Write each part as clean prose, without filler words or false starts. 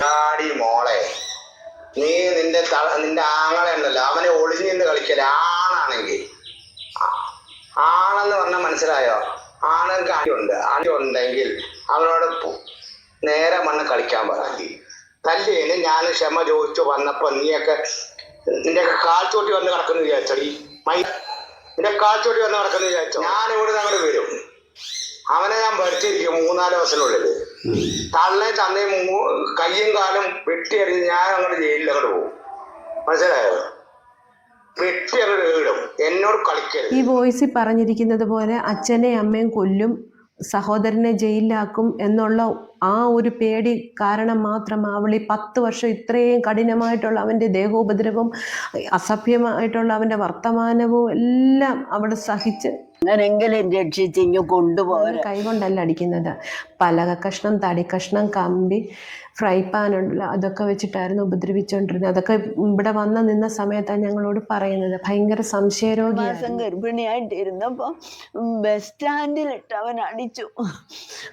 ആടി മോളെ, നീ നിന്റെ ആങ്ങളെ ഉണ്ടല്ലോ, അവനെ ഒളിഞ്ഞു നിന്ന് കളിക്കല്. ആണാണെങ്കിൽ ആണെന്ന് പറഞ്ഞാൽ മനസ്സിലായോ? ആണുങ്ങൾക്ക് അടിയുണ്ടെങ്കിൽ അവനോട് നേരെ മണ്ണ് കളിക്കാൻ പറയാൻ. തല്ലിന് ഞാൻ ക്ഷമ ചോദിച്ചു വന്നപ്പോ നീയൊക്കെ നിന്റെ കാൽച്ചോട്ടി വന്ന് കിടക്കുന്നു വിചാരിച്ചടി. നിന്റെ കാൽച്ചോട്ടി വന്ന് കിടക്കുന്നു വിചാരിച്ചോ? ഞാൻ ഇവിടെ അങ്ങോട്ട് വരും, അവനെ ഞാൻ ഭരിച്ചിരിക്കും 3-4 ദിവസത്തിനുള്ളിൽ. തള്ളേ തന്നേം കയ്യും കാലും വെട്ടിയറിഞ്ഞ് ഞാൻ അങ്ങോട്ട് ജയിലിൽ അങ്ങോട്ട് പോകും. മനസ്സിലായോ? വെട്ടി അങ്ങോട്ട് വീടും. എന്നോട് കളിക്കരുത്. ഈ വോയിസിൽ പറഞ്ഞിരിക്കുന്നത് പോലെ അച്ഛനെയും അമ്മയും കൊല്ലും, സഹോദരനെ ജയിലിലാക്കും എന്നുള്ള ആ ഒരു പേടി കാരണം മാത്രം അവൾ ഈ 10 വർഷം ഇത്രയും കഠിനമായിട്ടുള്ള അവൻ്റെ ദേഹോപദ്രവം, അസഭ്യമായിട്ടുള്ള അവൻ്റെ വർത്തമാനവും എല്ലാം അവൾ സഹിച്ച് അങ്ങനെങ്കിലും രക്ഷിച്ചിങ്ങ് കൊണ്ടുപോകാൻ കൈകൊണ്ടല്ല അടിക്കുന്നത്. പലക കഷ്ണം, തടി കഷ്ണം, കമ്പി, ഫ്രൈ പാൻ ഉണ്ടല്ലോ, അതൊക്കെ വെച്ചിട്ടായിരുന്നു ഉപദ്രവിച്ചുകൊണ്ടിരുന്നത്. അതൊക്കെ ഇവിടെ വന്ന് നിന്ന സമയത്താണ് ഞങ്ങളോട് പറയുന്നത്. ഭയങ്കര സംശയരോഗിയായിരുന്നു. മാസം ഗർഭിണിയായിട്ടിരുന്നപ്പോൾ ബസ് സ്റ്റാൻഡിലിട്ട് അവൻ അടിച്ചു.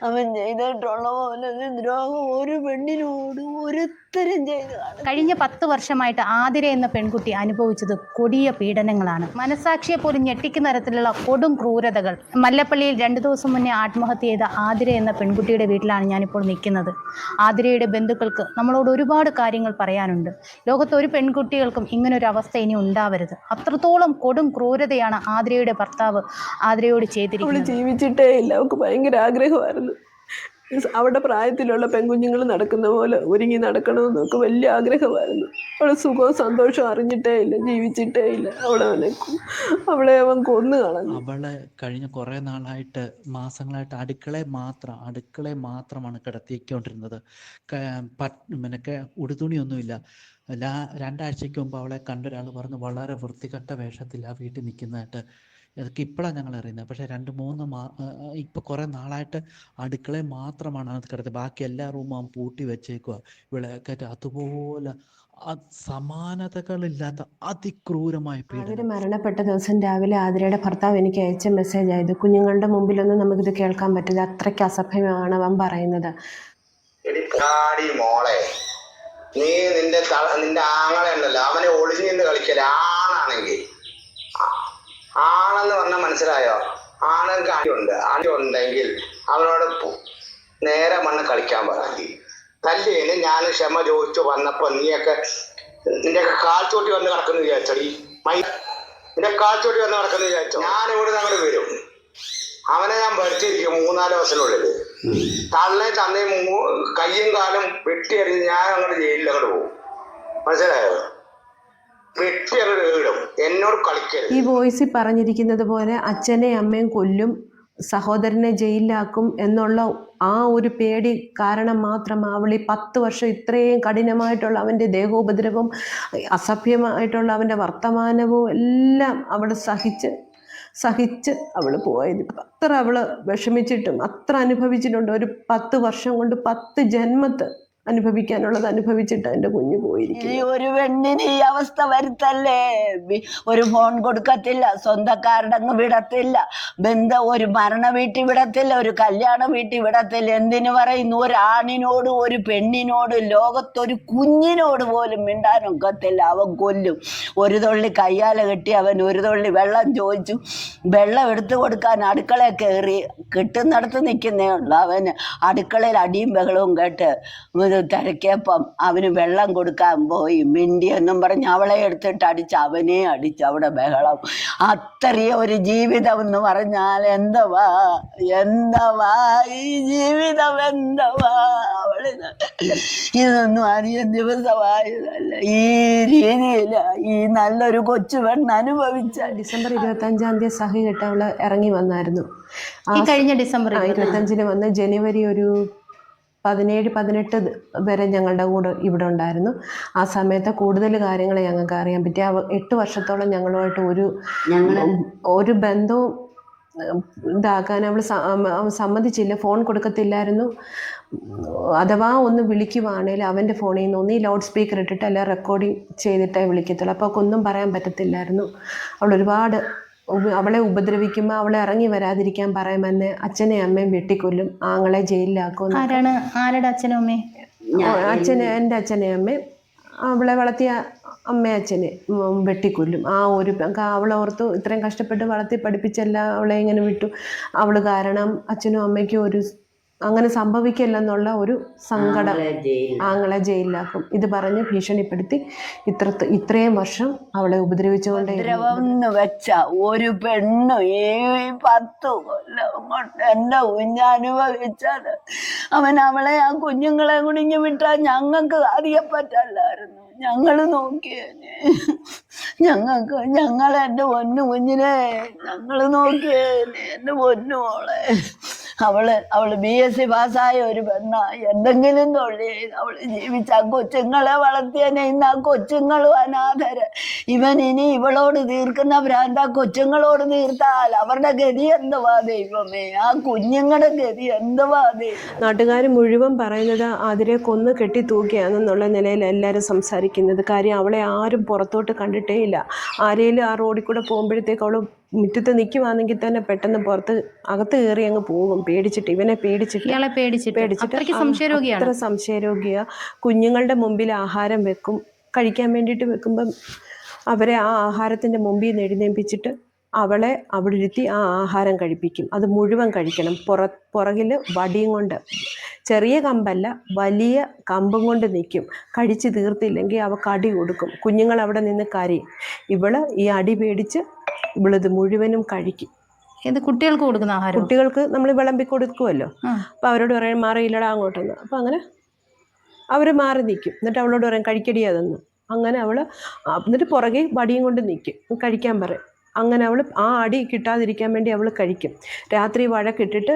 അവൻ ചെയ്തിട്ടുള്ള പോലെ ദ്രോഹം ഒരു പെണ്ണിനോട് ഒരുത്തരം ചെയ്തതാണ്. കഴിഞ്ഞ 10 വർഷമായിട്ട് ആതിര എന്ന പെൺകുട്ടി അനുഭവിച്ചത് കൊടിയ പീഡനങ്ങളാണ്. മനസാക്ഷിയെ പോലും ഞെട്ടിക്കുന്ന തരത്തിലുള്ള കൊടും ക്രൂരതകൾ. മല്ലപ്പള്ളിയിൽ 2 ദിവസം മുന്നേ ആത്മഹത്യ ചെയ്ത ആതിര എന്ന പെൺകുട്ടിയുടെ വീട്ടിലാണ് ഞാനിപ്പോൾ നിൽക്കുന്നത്. ആതിരയുടെ ബന്ധുക്കൾക്ക് നമ്മളോട് ഒരുപാട് കാര്യങ്ങൾ പറയാനുണ്ട്. ലോകത്ത് ഒരു പെൺകുട്ടികൾക്കും ഇങ്ങനൊരു അവസ്ഥ ഇനി ഉണ്ടാവരുത്. അത്രത്തോളം കൊടും ക്രൂരതയാണ് ആതിരയുടെ ഭർത്താവ് ആതിരയോട് ചെയ്തിരിക്കുന്നത്. ജീവിച്ചിട്ടേ ഇല്ല. അവൾക്ക് ഭയങ്കര ആഗ്രഹമായിരുന്നു അവിടെ പ്രായത്തിലുള്ള പെൺകുഞ്ഞുങ്ങൾ നടക്കുന്ന പോലെ ഒരുങ്ങി നടക്കണമെന്നൊക്കെ വലിയ ആഗ്രഹമായിരുന്നു. അവളെ സുഖവും സന്തോഷവും അറിഞ്ഞിട്ടേ ഇല്ല, ജീവിച്ചിട്ടേ ഇല്ല. അവളെ അവൻ കൊന്നു കളഞ്ഞു. അവളെ കഴിഞ്ഞ കുറേ നാളായിട്ട്, മാസങ്ങളായിട്ട് അടുക്കളയെ മാത്രമാണ് കിടത്തിക്കൊണ്ടിരുന്നത്. പിന്നെ ഉടുതുണിയൊന്നുമില്ല. 2 ആഴ്ചയ്ക്ക് മുമ്പ് അവളെ കണ്ടൊരാൾ പറഞ്ഞു വളരെ വൃത്തികെട്ട വേഷത്തിൽ ആ വീട്ടിൽ നിൽക്കുന്നതായിട്ട്. ഇതൊക്കെ ഇപ്പോഴാണ് ഞങ്ങൾ അറിയുന്നത്. പക്ഷേ 2-3 ഇപ്പോൾ കുറേ നാളായിട്ട് അടുക്കളയെ മാത്രമാണ് അത് കിടത്തി. ബാക്കി എല്ലാ റൂമും പൂട്ടി വെച്ചേക്കുക. വിളയൊക്കെ അതുപോലെ സമാനതകളില്ലാത്ത അതിക്രൂരമായ ആതിര മരണപ്പെട്ട ദിവസം രാവിലെ ആതിരയുടെ ഭർത്താവ് എനിക്ക് അയച്ച മെസ്സേജ് ആയത്. കുഞ്ഞുങ്ങളുടെ മുമ്പിലൊന്നും നമുക്കിത് കേൾക്കാൻ പറ്റില്ല, അത്രയ്ക്ക് അസഭ്യമാണ് അവൻ പറയുന്നത്. മോളെ, നീ നിന്റെ ആങ്ങളെ ഉണ്ടല്ലോ, അവനെ ഒളിഞ്ഞു നിന്ന് കളിക്കല്. ആണാണെങ്കിൽ ആണെന്ന് പറഞ്ഞാൽ മനസ്സിലായോ? ആണുങ്ങൾക്ക് അടിയുണ്ടെങ്കിൽ അവനോട് നേരെ മണ്ണ് കളിക്കാൻ പറയാൻ. തല്ലിന് ഞാൻ ക്ഷമ ചോദിച്ചു വന്നപ്പോ നീയൊക്കെ നിന്റെ കാൽച്ചോട്ടി വന്ന് കിടക്കുന്നു വിചാരിച്ചടി. നിന്റെ കാൽച്ചോട്ടി വന്ന് കിടക്കുന്നു വിചാരിച്ചോ? ഞാൻ ഇവിടെ അങ്ങോട്ട് വരും, അവനെ ഞാൻ ഭരിച്ചിരിക്കും 3-4 ദിവസത്തിനുള്ളിൽ. തള്ളേ തന്നേം കയ്യും കാലും വെട്ടിയറിഞ്ഞ് ഞാൻ അങ്ങോട്ട് ജയിലിൽ അങ്ങോട്ട് പോകും. മനസ്സിലായോ? വെട്ടി അങ്ങോട്ട് വീടും. എന്നോട് കളിക്കരുത്. ഈ വോയിസിൽ പറഞ്ഞിരിക്കുന്നത് പോലെ അച്ഛനെയും അമ്മയും കൊല്ലും, സഹോദരനെ ജയിലിലാക്കും എന്നുള്ള ആ ഒരു പേടി കാരണം മാത്രം അവൾ ഈ 10 വർഷം ഇത്രയും കഠിനമായിട്ടുള്ള അവൻ്റെ ദേഹോപദ്രവം, അസഭ്യമായിട്ടുള്ള അവൻ്റെ വർത്തമാനവും എല്ലാം അവൾ സഹിച്ച് അവൾ പോയത്. അത്ര അവൾ വിഷമിച്ചിട്ടും അത്ര അനുഭവിച്ചിട്ടുണ്ട്. ഒരു 10 വർഷം കൊണ്ട് 10 ജന്മത്ത് അനുഭവിക്കാനുള്ളത് അനുഭവിച്ചിട്ട് എൻ്റെ കുഞ്ഞ് പോയിരിക്കും. ഈ ഒരു പെണ്ണിന് ഈ അവസ്ഥ വരുത്തല്ലേ. ഒരു ഫോൺ കൊടുക്കത്തില്ല, സ്വന്തക്കാരുടെ അങ്ങ് വിടത്തില്ല, ഒരു മരണ വീട്ടിൽ വിടത്തില്ല, ഒരു കല്യാണ വീട്ടിൽ വിടത്തില്ല. എന്തിനു പറയുന്നു? ഒരാണിനോട്, ഒരു പെണ്ണിനോട്, ലോകത്തൊരു കുഞ്ഞിനോട് പോലും മിണ്ടാനൊക്കത്തില്ല. അവൻ കൊല്ലും. ഒരു തുള്ളി കയ്യാല കെട്ടി അവൻ ഒരു തുള്ളി വെള്ളം ചോദിച്ചു, വെള്ളം എടുത്തു കൊടുക്കാൻ അടുക്കളയിൽ കയറി, കിട്ടുന്നിടത്ത് നിൽക്കുന്നേ ഉള്ളു. അവന് അടുക്കളയിൽ അടിയും ബഹളവും കേട്ട് തിരക്കിയപ്പം അവന് വെള്ളം കൊടുക്കാൻ പോയി. മിണ്ടി എന്നും പറഞ്ഞ് അവളെ എടുത്തിട്ട് അവനെ അടിച്ച് അവിടെ ബഹളം. അത്രയും ഒരു ജീവിതം എന്ന് പറഞ്ഞാൽ എന്തവാ ഈ ജീവിതം, എന്തവാ അവളിത്. ഇതൊന്നും അധികം ദിവസമായതല്ല. ഈ രീതിയിൽ ഈ നല്ലൊരു കൊച്ചു പെണ്ണ് അനുഭവിച്ച. ഡിസംബർ 25-ാം തീയതി സഹി കെട്ട് അവള് ഇറങ്ങി വന്നായിരുന്നു. കഴിഞ്ഞ ഡിസംബർ 25-ന് വന്ന് ജനുവരി ഒരു 17-18 വരെ ഞങ്ങളുടെ കൂടെ ഇവിടെ ഉണ്ടായിരുന്നു. ആ സമയത്ത് കൂടുതൽ കാര്യങ്ങൾ ഞങ്ങൾക്ക് അറിയാൻ പറ്റി. 8 വർഷത്തോളം ഞങ്ങളുമായിട്ട് ഒരു ബന്ധവും ഇതാക്കാൻ അവൾ സമ്മതിച്ചില്ല. ഫോൺ കൊടുക്കത്തില്ലായിരുന്നു. അഥവാ ഒന്ന് വിളിക്കുവാണെങ്കിൽ അവൻ്റെ ഫോണിൽ നിന്ന് ഒന്നീ ലൗഡ് സ്പീക്കർ ഇട്ടിട്ട് അല്ല റെക്കോർഡിങ് ചെയ്തിട്ടേ വിളിക്കത്തുള്ളൂ. അപ്പോൾ ഒന്നും പറയാൻ പറ്റത്തില്ലായിരുന്നു. അവളെ ഉപദ്രവിക്കുമ്പോൾ അവളെ ഇറങ്ങി വരാതിരിക്കാൻ പറയുമെന്ന് അച്ഛനെയും അമ്മയും വെട്ടിക്കൊല്ലും, ആങ്ങളെ ജയിലിലാക്കും. ആരുടെ അച്ഛനും അമ്മയും? എൻ്റെ അച്ഛനെയും അമ്മയും അവളെ വളർത്തിയ അച്ഛനെ വെട്ടിക്കൊല്ലും. ആ ഒരു അവളെ ഓർത്തു ഇത്രയും കഷ്ടപ്പെട്ട് വളർത്തി പഠിപ്പിച്ചല്ല അവളെ ഇങ്ങനെ വിട്ടു. അവൾ കാരണം അച്ഛനും അമ്മയ്ക്കും ഒരു അങ്ങനെ സംഭവിക്കില്ലെന്നുള്ള ഒരു സങ്കടം. ആങ്ങളെ ജയിലിലാക്കും. ഇത് പറഞ്ഞ് ഭീഷണിപ്പെടുത്തി ഇത്രയും വർഷം അവളെ ഉപദ്രവിച്ചുകൊണ്ടേ. ഉപദ്രവം വെച്ച ഒരു പെണ്ണ് ഈ 10 കൊല്ലം കൊണ്ട് എന്റെ കുഞ്ഞനുഭവിച്ചത്. അവളെ ആ കുഞ്ഞുങ്ങളെ കുണിഞ്ഞു വിട്ടാൽ ഞങ്ങൾക്ക് അറിയപ്പറ്റല്ലായിരുന്നു. ഞങ്ങള് നോക്കിയേനെ. എന്റെ പൊന്നു കുഞ്ഞിനെ ഞങ്ങള് നോക്കിയേനെ. എന്റെ പൊന്നു മോളെ, അവള് BSc പാസ്സായ ഒരു പെണ്ണ. എന്തെങ്കിലും തൊഴിൽ അവള് ജീവിച്ച ആ കൊച്ചുങ്ങളെ വളർത്തിയനെ. ഇന്ന് ആ കൊച്ചുങ്ങളും അനാഥര്. ഇനി ഇവളോട് തീർക്കുന്ന ഭ്രാന്ത് ആ കൊച്ചുങ്ങളോട് തീർത്താൽ അവരുടെ ഗതി എന്തുവാ ദൈവമേ? ആ കുഞ്ഞുങ്ങളുടെ ഗതി എന്തുവാ ദൈവം? നാട്ടുകാർ മുഴുവൻ പറയുന്നത് അതിരെ കൊന്ന് കെട്ടി തൂക്കിയാണെന്നുള്ള നിലയിൽ എല്ലാവരും സംസാരിക്കുന്നത്. കാര്യം അവളെ ആരും പുറത്തോട്ട് കണ്ടിട്ടേ ഇല്ല. ആരെങ്കിലും ആ റോഡിൽ കൂടെ പോകുമ്പോഴത്തേക്ക് അവൾ മുറ്റത്ത് നിൽക്കുവാണെങ്കിൽ തന്നെ പെട്ടെന്ന് അകത്ത് കയറി അങ്ങ് പോകും. പേടിച്ചിട്ട്, ഇവനെ പേടിച്ചിട്ട് അത്ര സംശയരോഗിയാ. കുഞ്ഞുങ്ങളുടെ മുമ്പിൽ ആഹാരം വെക്കും. കഴിക്കാൻ വേണ്ടിയിട്ട് വെക്കുമ്പം അവരെ ആ ആഹാരത്തിൻ്റെ മുമ്പിൽ നിന്ന് എഴുന്നേൽപ്പിച്ചിട്ട് അവളെ അവിടെ ഇരുത്തി ആ ആഹാരം കഴിപ്പിക്കും. അത് മുഴുവൻ കഴിക്കണം. പുറകിൽ വടിയും കൊണ്ട്, ചെറിയ കമ്പല്ല വലിയ കമ്പും കൊണ്ട് നിൽക്കും. കഴിച്ച് തീർത്തില്ലെങ്കിൽ അവൾക്ക് അടി കൊടുക്കും. കുഞ്ഞുങ്ങൾ അവിടെ നിന്ന് കരയും. ഇവള് ഈ അടി പേടിച്ച് ഇവളിത് മുഴുവനും കഴിക്കും. ഇത് കുട്ടികൾക്ക് കൊടുക്കുന്ന ആഹാരം കുട്ടികൾക്ക് നമ്മൾ വിളമ്പി കൊടുക്കുമല്ലോ. അപ്പം അവരോട് പറയും മാറിയില്ലടാ അങ്ങോട്ടൊന്ന്. അപ്പം അങ്ങനെ അവർ മാറി നിൽക്കും. എന്നിട്ട് അവളോട് പറയും കഴിക്കടി അതൊന്ന്. അങ്ങനെ അവൾ എന്നിട്ട് പുറകെ വടിയും കൊണ്ട് നിൽക്കും, കഴിക്കാൻ പറയും. അങ്ങനെ അവൾ ആ അടി കിട്ടാതിരിക്കാൻ വേണ്ടി അവൾ കഴിക്കും. രാത്രി വഴക്കിട്ടിട്ട്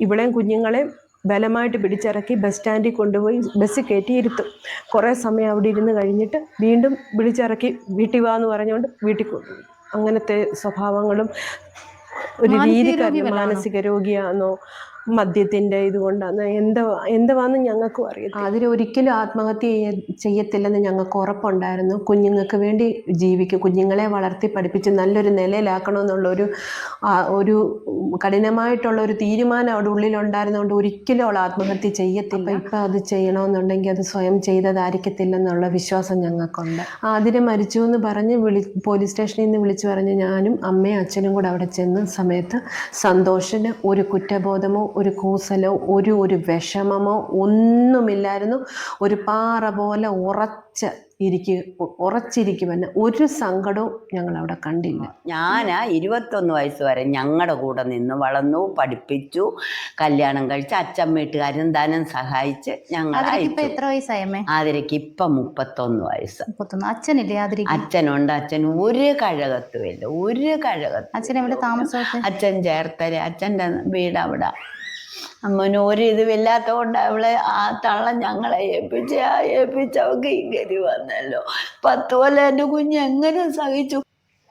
ഇവളെയും കുഞ്ഞുങ്ങളെയും ബലമായിട്ട് പിടിച്ചിറക്കി ബസ് സ്റ്റാൻഡിൽ കൊണ്ടുപോയി ബസ്സിൽ കയറ്റി ഇരുത്തും. കുറേ സമയം അവിടെ ഇരുന്ന് കഴിഞ്ഞിട്ട് വീണ്ടും വിളിച്ചിറക്കി വീട്ടിൽ വാ എന്ന് പറഞ്ഞുകൊണ്ട് വീട്ടിൽ കൊണ്ടുപോകും. അങ്ങനത്തെ സ്വഭാവങ്ങളും ഒരു രീതിക്കാരൻ. മാനസിക രോഗിയാണെന്നോ മദ്യത്തിൻ്റെ ഇതുകൊണ്ടാണ് എന്തുവാന്ന് ഞങ്ങൾക്കും അറിയാം. അതിലൊരിക്കലും ആത്മഹത്യ ചെയ്യത്തില്ലെന്ന് ഞങ്ങൾക്ക് ഉറപ്പുണ്ടായിരുന്നു. കുഞ്ഞുങ്ങൾക്ക് വേണ്ടി ജീവിക്കും. കുഞ്ഞുങ്ങളെ വളർത്തി പഠിപ്പിച്ച് നല്ലൊരു നിലയിലാക്കണമെന്നുള്ളൊരു ഒരു കഠിനമായിട്ടുള്ള ഒരു തീരുമാനം അവിടെ ഉള്ളിലുണ്ടായിരുന്നതുകൊണ്ട് ഒരിക്കലും അവൾ ആത്മഹത്യ ചെയ്യത്തില്ല. ഇപ്പം അത് ചെയ്യണമെന്നുണ്ടെങ്കിൽ അത് സ്വയം ചെയ്തതായിരിക്കത്തില്ലെന്നുള്ള വിശ്വാസം ഞങ്ങൾക്കുണ്ട്. അതിന് മരിച്ചു എന്ന് പറഞ്ഞ് പോലീസ് സ്റ്റേഷനിൽ നിന്ന് വിളിച്ചു പറഞ്ഞ് ഞാനും അമ്മയും അച്ഛനും കൂടെ അവിടെ ചെന്ന സമയത്ത് സന്തോഷിന് ഒരു കുറ്റബോധമോ ഒരു കൂസലോ ഒരു വിഷമമോ ഒന്നുമില്ലായിരുന്നു. ഒരു പാറ പോലെ ഉറച്ചിരിക്കുമെന്ന് ഒരു സങ്കടവും ഞങ്ങളവിടെ കണ്ടില്ല. ഞാൻ 21 വയസ്സ് വരെ ഞങ്ങളുടെ കൂടെ നിന്ന് വളർന്നു, പഠിപ്പിച്ചു, കല്യാണം കഴിച്ച് അച്ഛൻ വീട്ടുകാരും ധനം സഹായിച്ച് ഞങ്ങൾ. എത്ര വയസ്സായമ്മേ? ആതിരയ്ക്ക് ഇപ്പം 31 വയസ്സ്. അച്ഛനില്ലേ? അച്ഛനുണ്ട്. അച്ഛൻ ഒരു കഴകത്തുമില്ല, ഒരു കഴകത്തും. അച്ഛൻ എവിടെ താമസം? അച്ഛൻ ചേർത്തല. അച്ഛൻ്റെ വീട് അവിടെ. അമ്മന് ഒരു ഇതുമില്ലാത്ത കൊണ്ട് അവളെ ആ തള്ള ഞങ്ങളെ ഏൽപ്പിച്ചവൾക്ക് ഇങ്ങനെ വന്നല്ലോ. 10 കൊല്ലം എൻ്റെ കുഞ്ഞ് എങ്ങനെ സഹിച്ചു?